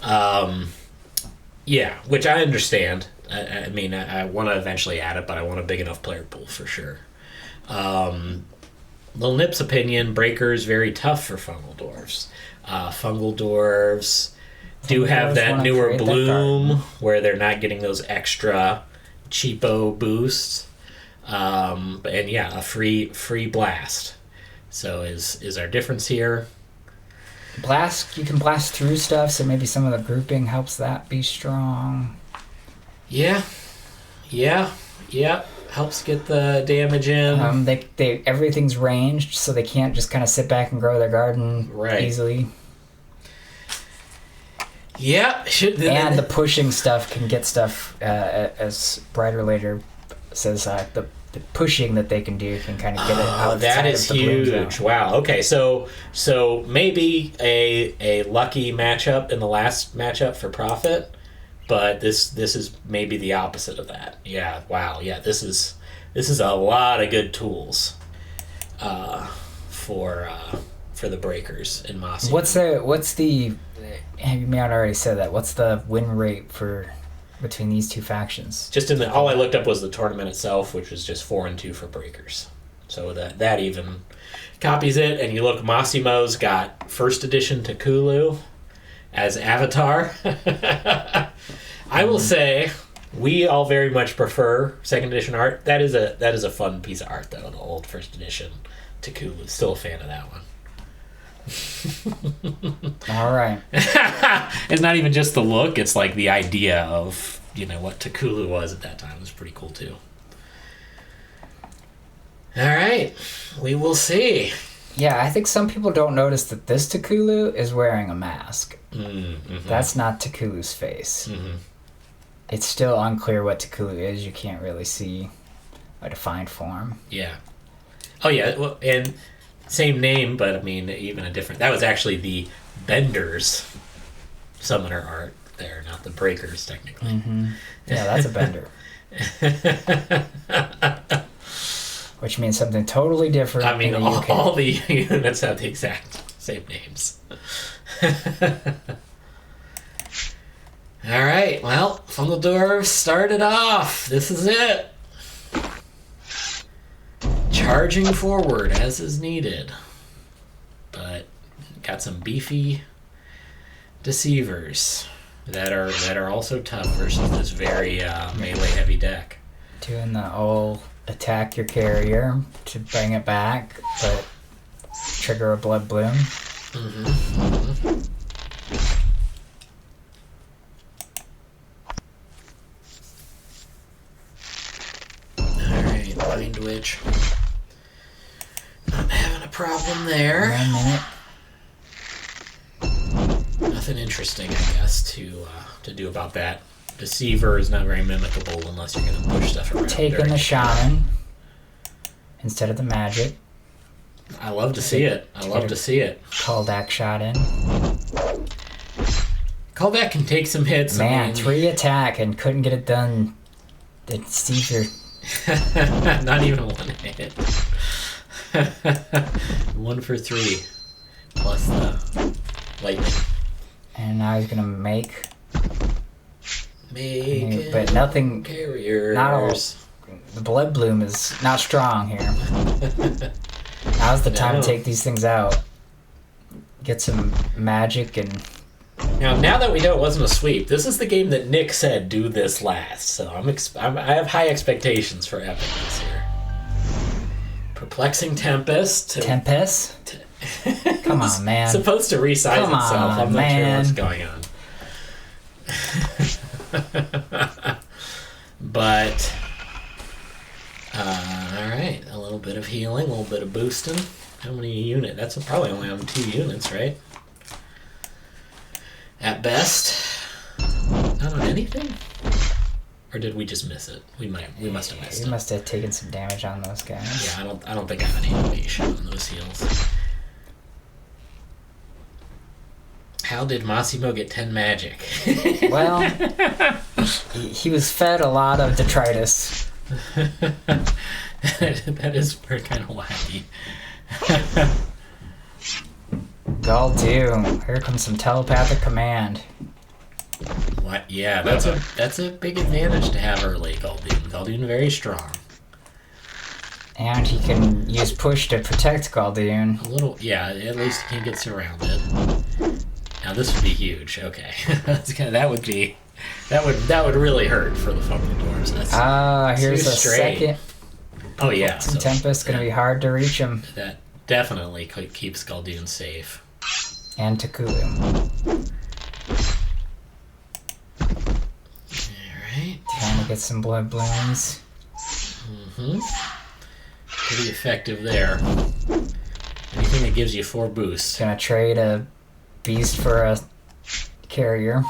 Yeah, which I understand. I want to eventually add it, but I want a big enough player pool for sure. Little Nip's opinion, breakers very tough for fungal dwarves. Fungal dwarves do have that newer bloom where they're not getting those extra cheapo boosts. And yeah, a free blast. So is our difference here. Blast, you can blast through stuff, so maybe some of the grouping helps that be strong. Yeah. helps get the damage in. They everything's ranged, so they can't just kind of sit back and grow their garden easily. Yeah, and the pushing stuff can get stuff, as Brighter later says, the pushing that they can do can kind of get it outside that is of the bloom huge. zone. Wow. Okay, so maybe a lucky matchup in the last matchup for Prophet, but this is maybe the opposite of that. Yeah. Wow. Yeah. This is a lot of good tools for the breakers in Mossy. What's the you may have already said that. What's the win rate between these two factions? Just all I looked up was the tournament itself, which was just 4-2 for breakers. So that even copies it. And you look, Massimo's got first edition Cthulhu as Avatar. I will say we all very much prefer second edition art. That is a fun piece of art though. The old first edition Cthulhu. Still a fan of that one. All right. It's not even just the look, it's like the idea of what Cthulhu was at that time. It was pretty cool too. All right, we will see. Yeah, I think some people don't notice that this Cthulhu is wearing a mask. Mm-hmm. That's not Cthulhu's face. Mm-hmm. It's still unclear what Cthulhu is. You can't really see a defined form. Yeah. Oh yeah, well, and same name, but I mean, even a different... That was actually the Benders summoner art there, not the Breakers, technically. Mm-hmm. Yeah, that's a Bender. Which means something totally different. I mean, in the UK. all the units have the exact same names. All right, well, Fungal Dwarves started off. This is it. Charging forward as is needed, but got some beefy deceivers that are also tough versus this very melee heavy deck. Doing the old attack your carrier to bring it back, but trigger a blood bloom. Mm-hmm. Mm-hmm. All right, Mind Witch. Not having a problem there. 1 minute. Nothing interesting, I guess, to do about that. Deceiver is not very mimicable unless you're going to push stuff around. Taking the shaman instead of the magic. I love to see it. I love to see it. Callback shot in. Callback can take some hits. Man, 3 attack and couldn't get it done. The Deceiver. Not even 1 hit. 1 for 3. Plus the lightning. And now he's gonna make but nothing. Carriers. Not all. The blood bloom is not strong here. Now's the time to take these things out. Get some magic and. Now that we know it wasn't a sweep, this is the game that Nick said do this last. So I have high expectations for epicness here. Perplexing Tempest. Tempest? Come on, man. It's supposed to resize itself. I'm not sure what's going on. But, alright. A little bit of healing, a little bit of boosting. How many units? That's probably only on 2 units, right? At best. Not on anything? Or did we just miss it? We must have missed it. We must have taken some damage on those guys. Yeah, I don't think I have any animation on those heals. How did Massimo get 10 magic? Well, he was fed a lot of detritus. That is kind of wacky. Galdoom. Here comes some telepathic command. What? Yeah, that's a big advantage to have early. Galdoom very strong. And he can use push to protect Galdoom. A little, yeah. At least he can get surrounded. Now this would be huge. Okay, that would really hurt for the Fungal Dwarves. Here's a second. Oh yeah, Some Tempest gonna be hard to reach him. That definitely keeps Galdoom safe. And Cthulhu. All right. Trying to get some blood blooms. Pretty effective there. Anything that gives you 4 boosts. Gonna trade a beast for a carrier.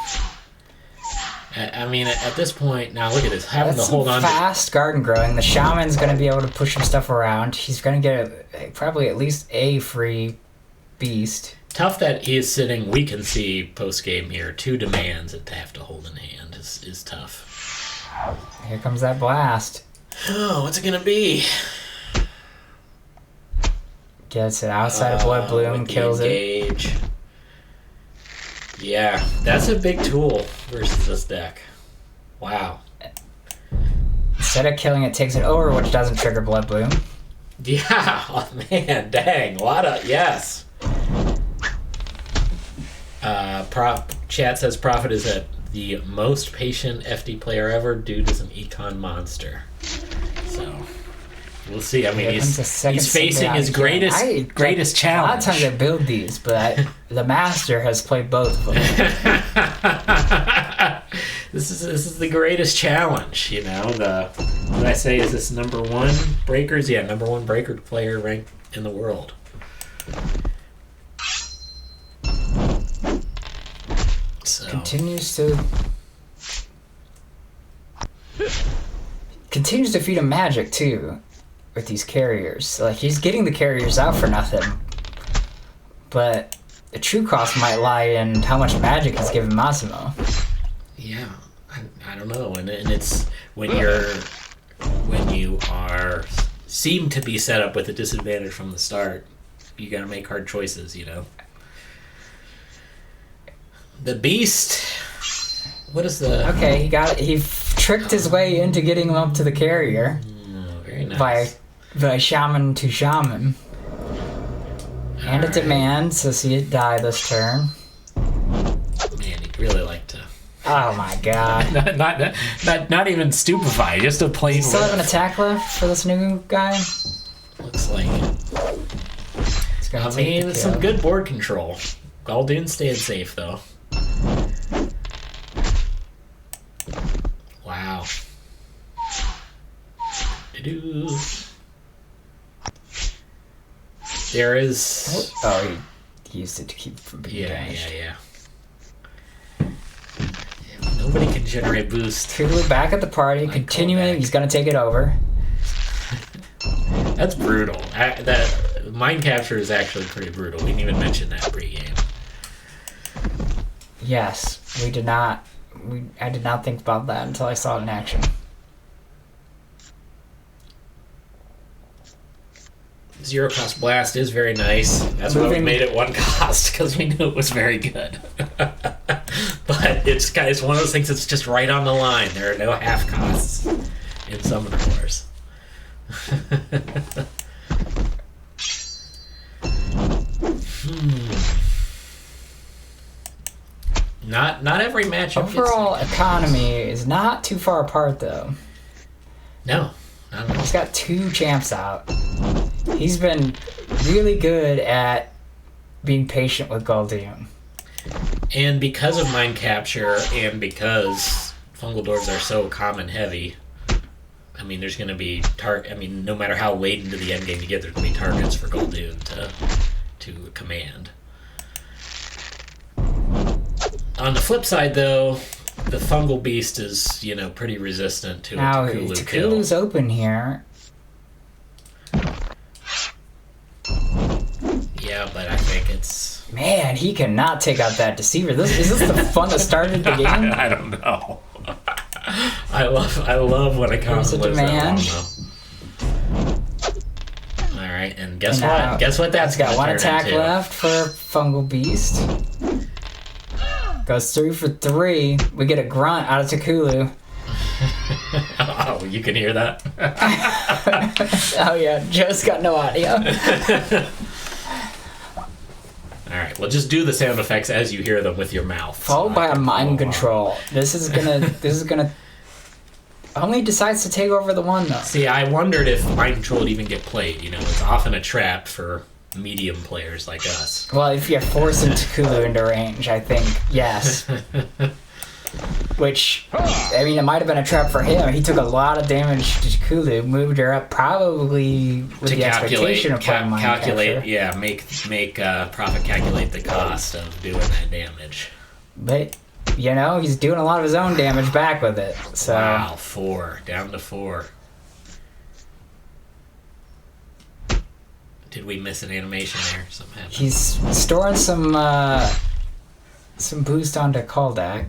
I mean, at this point, now look at this. Having That's to hold on fast garden growing. The shaman's gonna be able to push some stuff around. He's gonna get probably at least a free beast. Tough that he is sitting, we can see post-game here. 2 demands that they have to hold in hand is tough. Here comes that blast. Oh, what's it gonna be? Gets it outside of Blood Bloom, kills it. Yeah, that's a big tool versus this deck. Wow. Instead of killing it, takes it over, which doesn't trigger Blood Bloom. Yeah, oh man, dang, a lot of, yes. Chat says Prophet is the most patient FD player ever. Dude is an econ monster. So, we'll see. I mean, he's facing his greatest challenge. A lot of times I build these, but the master has played both of them. This is the greatest challenge, you know. What I say is this number 1 breakers? Yeah, number 1 breaker player ranked in the world. So. Continues to feed him magic too with these carriers. Like, he's getting the carriers out for nothing, but the true cost might lie in how much magic he's given Massimo. Yeah, I don't know, and it's when you seem to be set up with a disadvantage from the start, you got to make hard choices, you know. The beast. What is the? Okay, he got it. He tricked his way into getting him up to the carrier. Very nice. By shaman to shaman. And a demand, so see it die this turn. Man, he'd really like to. Oh my god. not even stupefy, just a plain. Does he still have an attack left for this new guy? Looks like it. I mean, some good board control. Galdoon staying safe though. Wow. There is. Oh, he used it to keep from being damaged. Yeah. Nobody can generate boost. Cthulhu back at the party, continuing. He's gonna take it over. That's brutal. That mind capture is actually pretty brutal. We didn't even mention that pregame. Yes, we did not. I did not think about that until I saw it in action. Zero cost blast is very nice. That's why we made it 1 cost, because we knew it was very good. But it's one of those things that's just right on the line. There are no half costs in Summoner Wars. Not every matchup. Overall economy is not too far apart though. No. He's got 2 champs out. He's been really good at being patient with Galdoon. And because of mind capture, and because fungal dwarves are so common heavy, I mean, there's going to be no matter how late into the end game you get, there's going to be targets for Galdoon to command. On the flip side, though, the fungal beast is, pretty resistant to a Cthulhu kill. Cthulhu's open here. Yeah, but I think it's... Man, he cannot take out that deceiver. Is this the fun that started the game? I don't know. I love when a common lives that long, though. Alright, and guess what? Guess what that's got 1 attack left for Fungal Beast. Goes 3 for 3. We get a grunt out of Cthulhu. Oh, you can hear that? Oh yeah, Joe's got no audio. Alright, well just do the sound effects as you hear them with your mouth. Followed by a mind control. This is gonna only decides to take over the 1 though. See, I wondered if mind control would even get played. It's often a trap for medium players like us. Well, if you're forcing Cthulhu into range, I think yes. which, I mean, it might have been a trap for him. He took a lot of damage to Kulu, moved her up probably with to the expectation of playing mind calculate, capture. yeah, make Prophet calculate the cost of doing that damage. But, you know, he's doing a lot of his own damage back with it. So. Wow, 4. Down to 4. Did we miss an animation there? Something happened. He's storing some boost onto Kaldak.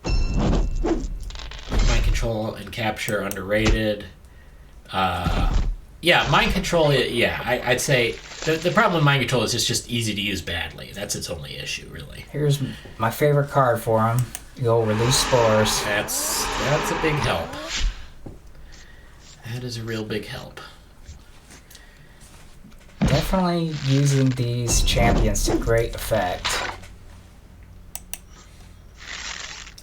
Mind control and capture underrated. Yeah, mind control. Yeah, I'd say the problem with mind control is it's just easy to use badly. That's its only issue, really. Here's my favorite card for him. You'll release spores. That's a big help. That is a real big help. Definitely using these champions to great effect.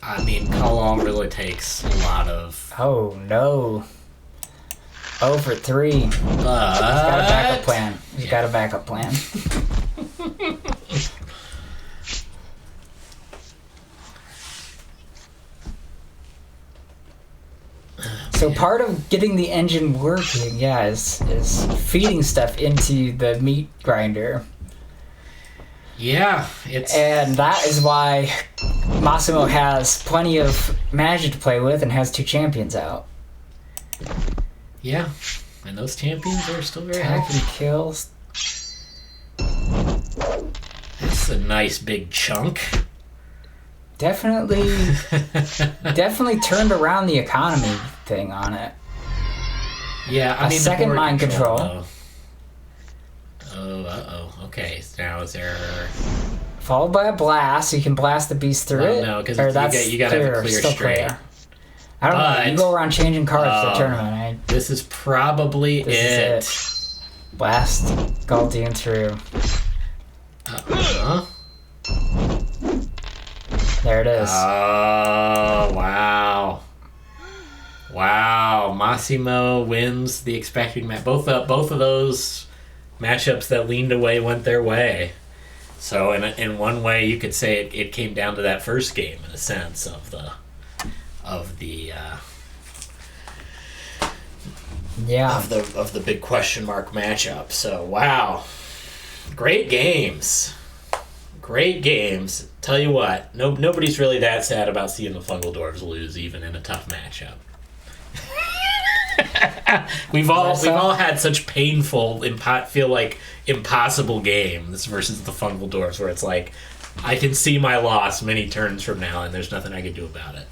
I mean, Call really takes a lot of... Oh, no. 0 for 3. But... He's got a backup plan. He's got a backup plan. So part of getting the engine working, yeah, is feeding stuff into the meat grinder. Yeah, it's... And that is why Massimo has plenty of magic to play with and has 2 champions out. Yeah, and those champions are still very Attack active. and kills. That's a nice big chunk. Definitely turned around the economy thing on it. Yeah, I mean... second the board mind control. Though. Oh, uh-oh. Okay, so now is there... Followed by a blast, so you can blast the beast through it. No, because you gotta have a clear still straight. clear. I don't know. You go around changing cards for the tournament. This is probably This is it. Blast Galdean through. Uh-huh. There it is. Oh, wow. Wow, Massimo wins the expected match. Both of those matchups that leaned away went their way. So in one way, you could say it came down to that first game in a sense of the big question mark matchup. So wow, great games. Tell you what, nobody's really that sad about seeing the Fungal Dwarves lose, even in a tough matchup. We've all had such painful, feel like impossible games versus the Fungal Dwarves, where it's like, I can see my loss many turns from now, and there's nothing I can do about it.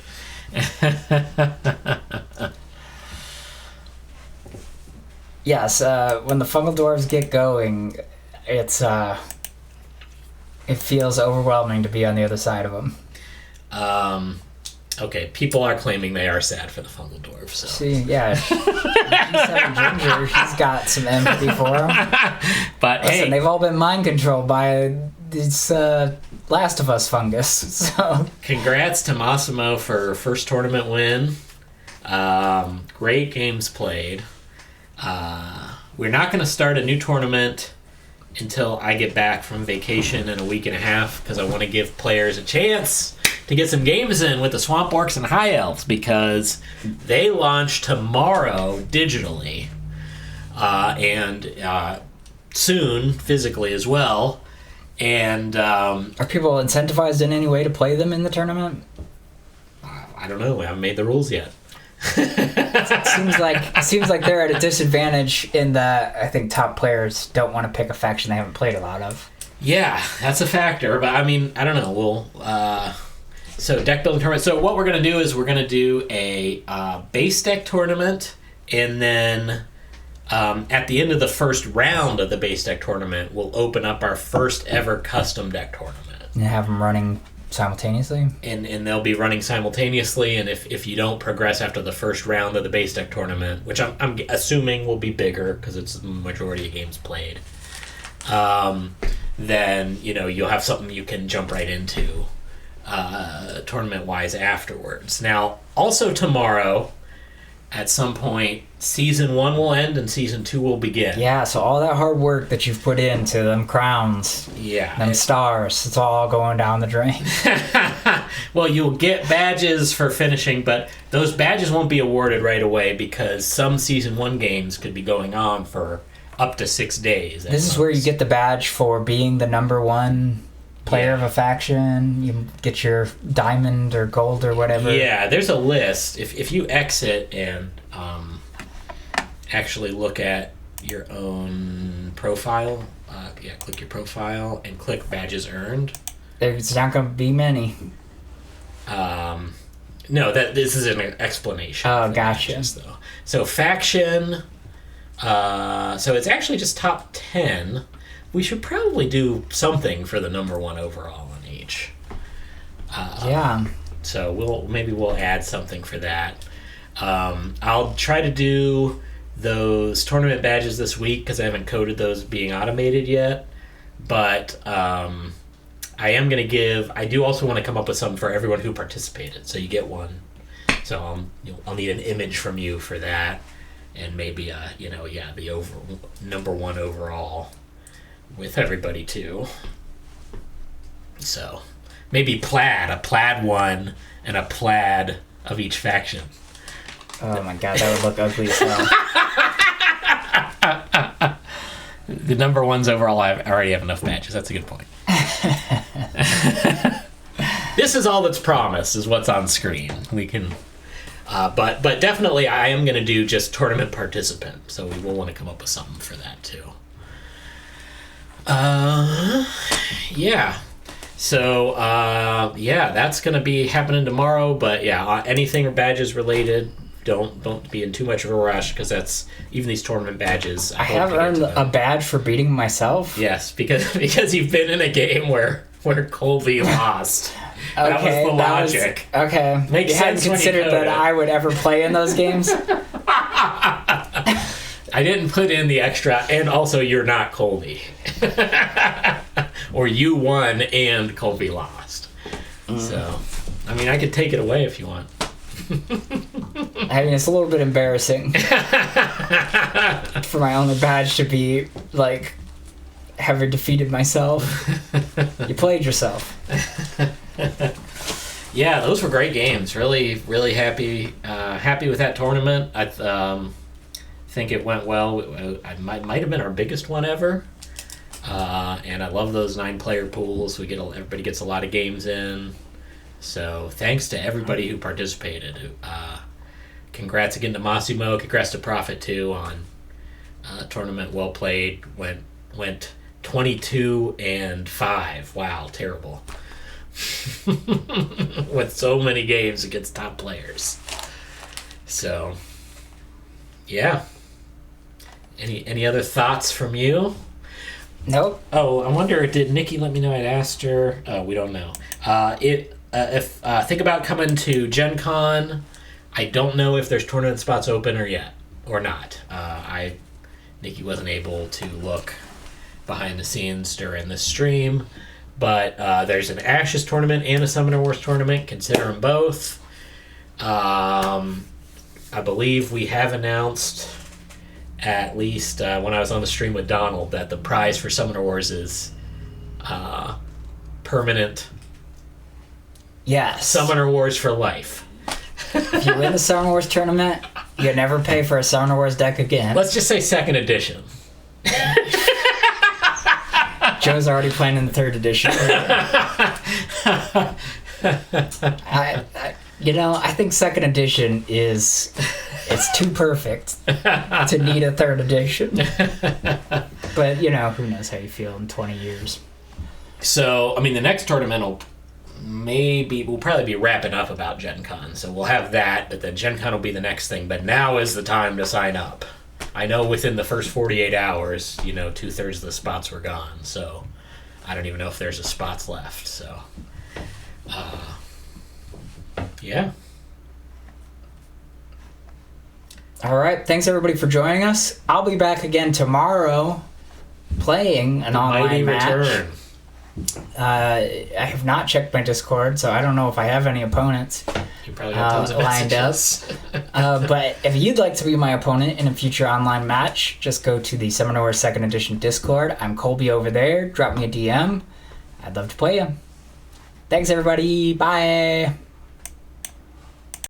Yes, when the Fungal Dwarves get going, it feels overwhelming to be on the other side of them. Okay, people are claiming they are sad for the Fungal Dwarves. So. See, yeah, G7 Ginger, she's got some empathy for them. But listen, hey, they've all been mind controlled by this Last of Us fungus. So congrats to Massimo for first tournament win. Great games played. We're not going to start a new tournament until I get back from vacation in a week and a half, because I want to give players a chance to get some games in with the Swamp Orcs and High Elves, because they launch tomorrow digitally and soon physically as well. And are people incentivized in any way to play them in the tournament? I don't know. We haven't made the rules yet. It seems like they're at a disadvantage in that I think top players don't want to pick a faction they haven't played a lot of. Yeah, that's a factor. But I mean, I don't know. We'll so deck building tournament. So what we're gonna do is we're gonna do a base deck tournament, and then at the end of the first round of the base deck tournament, we'll open up our first ever custom deck tournament. And have them running simultaneously? And they'll be running simultaneously, and if you don't progress after the first round of the base deck tournament, which I'm assuming will be bigger because it's the majority of games played, then you'll have something you can jump right into tournament-wise afterwards. Now, also tomorrow, at some point, season 1 will end and season 2 will begin. Yeah, so all that hard work that you've put into them crowns, them stars, it's all going down the drain. Well, you'll get badges for finishing, but those badges won't be awarded right away because some season 1 games could be going on for up to 6 days. This is where you get the badge for being the number 1 player of a faction. You get your diamond or gold or whatever. Yeah, there's a list. If you exit and actually look at your own profile, click your profile and click badges earned. There's not going to be many. No, this is an explanation. Oh, gotcha. Badges, though. So faction. So it's actually just top 10. We should probably do something for the number 1 overall on each. Yeah. So we'll add something for that. I'll try to do those tournament badges this week because I haven't coded those being automated yet. But I am going to give. I do also want to come up with something for everyone who participated. So you get one. So I'll need an image from you for that, and maybe the number 1 overall with everybody too. So maybe a plaid one and a plaid of each faction. Oh my god, that would look ugly as hell. The number 1s overall, I already have enough badges. That's a good point. This is all that's promised, is what's on screen. We can, but definitely I am going to do just tournament participant. So we will want to come up with something for that too. Yeah. So, that's going to be happening tomorrow. But yeah, anything or badges related, don't be in too much of a rush because that's even these tournament badges. I have earned a badge for beating myself. Yes, because you've been in a game where Colby lost. Okay, that was the logic. Okay. Makes you hadn't sense when you considered code that it. I would ever play in those games. I didn't put in the extra, and also you're not Colby. Or you won and Colby lost. So, I mean, I could take it away if you want. I mean, it's a little bit embarrassing for my only badge to be, like, having defeated myself. You played yourself. Yeah, those were great games. Really, really happy with that tournament. I think it went well. It might have been our biggest one ever. And I love those 9-player pools. Everybody gets a lot of games in. So thanks to everybody who participated. Congrats again to Massimo. Congrats to Prophet too on tournament well played. Went 22-5. Wow, terrible. With so many games against top players. So yeah. Any other thoughts from you? Nope. Oh, I wonder, did Nikki let me know I'd asked her? Oh, we don't know. If think about coming to Gen Con. I don't know if there's tournament spots open or not. Nikki wasn't able to look behind the scenes during the stream, but there's an Ashes tournament and a Summoner Wars tournament. Consider them both. I believe we have announced, at least when I was on the stream with Donald, that the prize for Summoner Wars is permanent. Yes. Summoner Wars for life. If you win the Summoner Wars tournament, you never pay for a Summoner Wars deck again. Let's just say 2nd edition. Joe's already playing in the 3rd edition. I think 2nd edition it's too perfect to need a 3rd edition. But, who knows how you feel in 20 years. So, I mean, the next tournament we'll probably be wrapping up about Gen Con. So we'll have that, but then Gen Con will be the next thing. But now is the time to sign up. I know within the first 48 hours, 2/3 of the spots were gone. So I don't even know if there's a spots left. So, yeah. All right. Thanks, everybody, for joining us. I'll be back again tomorrow playing an online match. Return. I have not checked my Discord, so I don't know if I have any opponents. You probably got tons of lined up. messages. But if you'd like to be my opponent in a future online match, just go to the Summoner Wars 2nd Edition Discord. I'm Colby over there. Drop me a DM. I'd love to play you. Thanks, everybody. Bye.